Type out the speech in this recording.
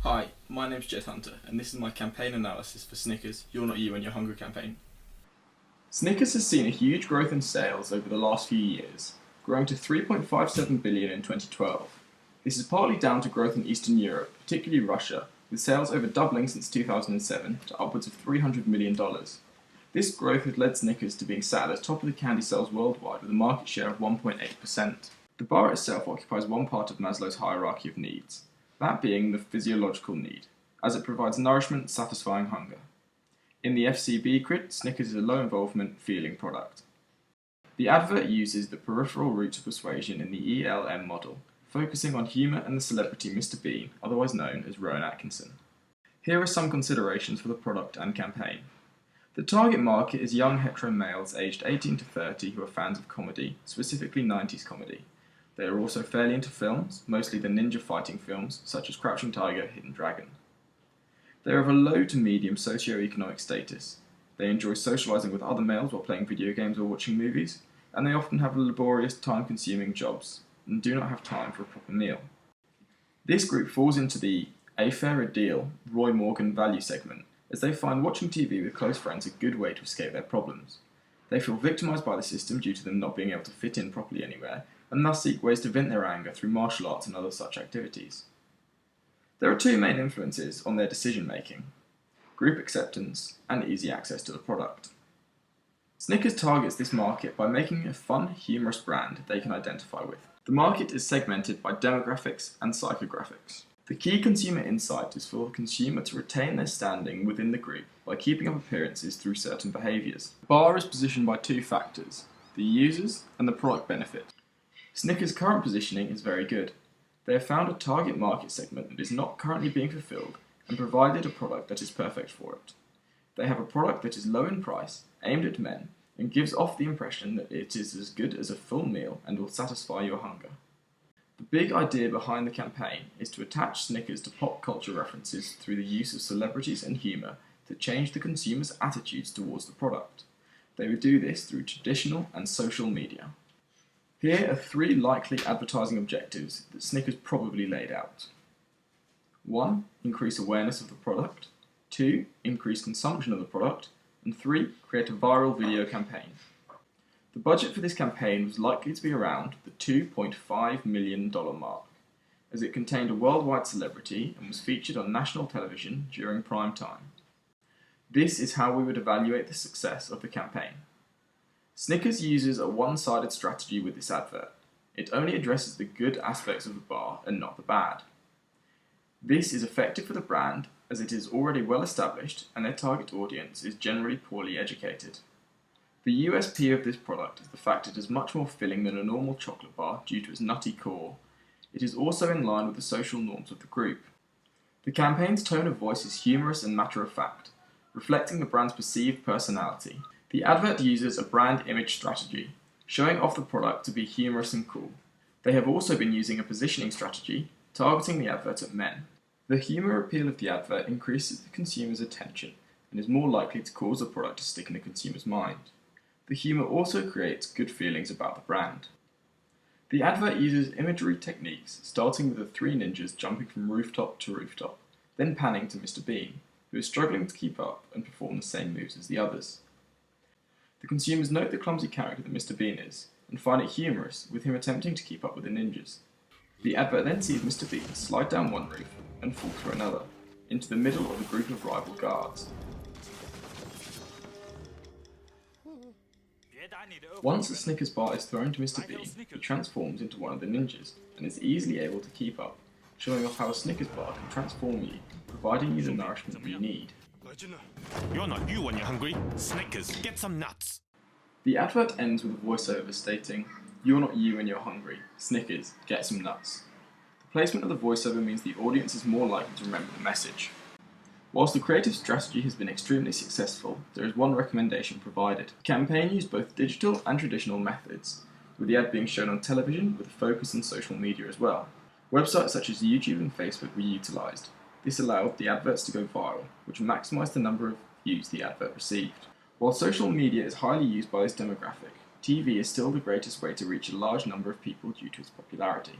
Hi, my name's Jed Hunter, and this is my campaign analysis for Snickers, You're Not You and Your Hunger campaign. Snickers has seen a huge growth in sales over the last few years, growing to $3.57 billion in 2012. This is partly down to growth in Eastern Europe, particularly Russia, with sales over doubling since 2007 to upwards of $300 million. This growth has led Snickers to being sat at the top of the candy sales worldwide with a market share of 1.8%. The bar itself occupies one part of Maslow's hierarchy of needs, that being the physiological need, as it provides nourishment satisfying hunger. In the FCB grid, Snickers is a low-involvement, feeling product. The advert uses the peripheral route to persuasion in the ELM model, focusing on humour and the celebrity Mr. Bean, otherwise known as Rowan Atkinson. Here are some considerations for the product and campaign. The target market is young hetero males aged 18 to 30 who are fans of comedy, specifically 90s comedy. They are also fairly into films, mostly the ninja fighting films, such as Crouching Tiger, Hidden Dragon. They are of a low to medium socio-economic status. They enjoy socialising with other males while playing video games or watching movies, and they often have laborious, time-consuming jobs, and do not have time for a proper meal. This group falls into the a fairer deal, Roy Morgan value segment, as they find watching TV with close friends a good way to escape their problems. They feel victimised by the system due to them not being able to fit in properly anywhere, and thus seek ways to vent their anger through martial arts and other such activities. There are two main influences on their decision-making: group acceptance and easy access to the product. Snickers targets this market by making a fun, humorous brand they can identify with. The market is segmented by demographics and psychographics. The key consumer insight is for the consumer to retain their standing within the group by keeping up appearances through certain behaviours. The bar is positioned by two factors: the users and the product benefit. Snickers' current positioning is very good. They have found a target market segment that is not currently being fulfilled and provided a product that is perfect for it. They have a product that is low in price, aimed at men, and gives off the impression that it is as good as a full meal and will satisfy your hunger. The big idea behind the campaign is to attach Snickers to pop culture references through the use of celebrities and humour to change the consumer's attitudes towards the product. They would do this through traditional and social media. Here are three likely advertising objectives that Snickers probably laid out. 1. Increase awareness of the product. 2. Increase consumption of the product. And 3. Create a viral video campaign. The budget for this campaign was likely to be around the $2.5 million mark, as it contained a worldwide celebrity and was featured on national television during prime time. This is how we would evaluate the success of the campaign. Snickers uses a one-sided strategy with this advert. It only addresses the good aspects of the bar and not the bad. This is effective for the brand as it is already well established and their target audience is generally poorly educated. The USP of this product is the fact it is much more filling than a normal chocolate bar due to its nutty core. It is also in line with the social norms of the group. The campaign's tone of voice is humorous and matter-of-fact, reflecting the brand's perceived personality. The advert uses a brand image strategy, showing off the product to be humorous and cool. They have also been using a positioning strategy, targeting the advert at men. The humour appeal of the advert increases the consumer's attention and is more likely to cause the product to stick in the consumer's mind. The humour also creates good feelings about the brand. The advert uses imagery techniques, starting with the three ninjas jumping from rooftop to rooftop, then panning to Mr. Bean, who is struggling to keep up and perform the same moves as the others. The consumers note the clumsy character that Mr. Bean is, and find it humorous with him attempting to keep up with the ninjas. The advert then sees Mr. Bean slide down one roof and fall through another, into the middle of a group of rival guards. Once the Snickers bar is thrown to Mr. Bean, he transforms into one of the ninjas, and is easily able to keep up, showing off how a Snickers bar can transform you, providing you the nourishment you need. You're not you when you're hungry. Snickers, get some nuts. The advert ends with a voiceover stating, "You're not you when you're hungry. Snickers, get some nuts." The placement of the voiceover means the audience is more likely to remember the message. Whilst the creative strategy has been extremely successful, there is one recommendation provided. The campaign used both digital and traditional methods, with the ad being shown on television with a focus on social media as well. Websites such as YouTube and Facebook were utilised. This allowed the adverts to go viral, which maximised the number of views the advert received. While social media is highly used by this demographic, TV is still the greatest way to reach a large number of people due to its popularity.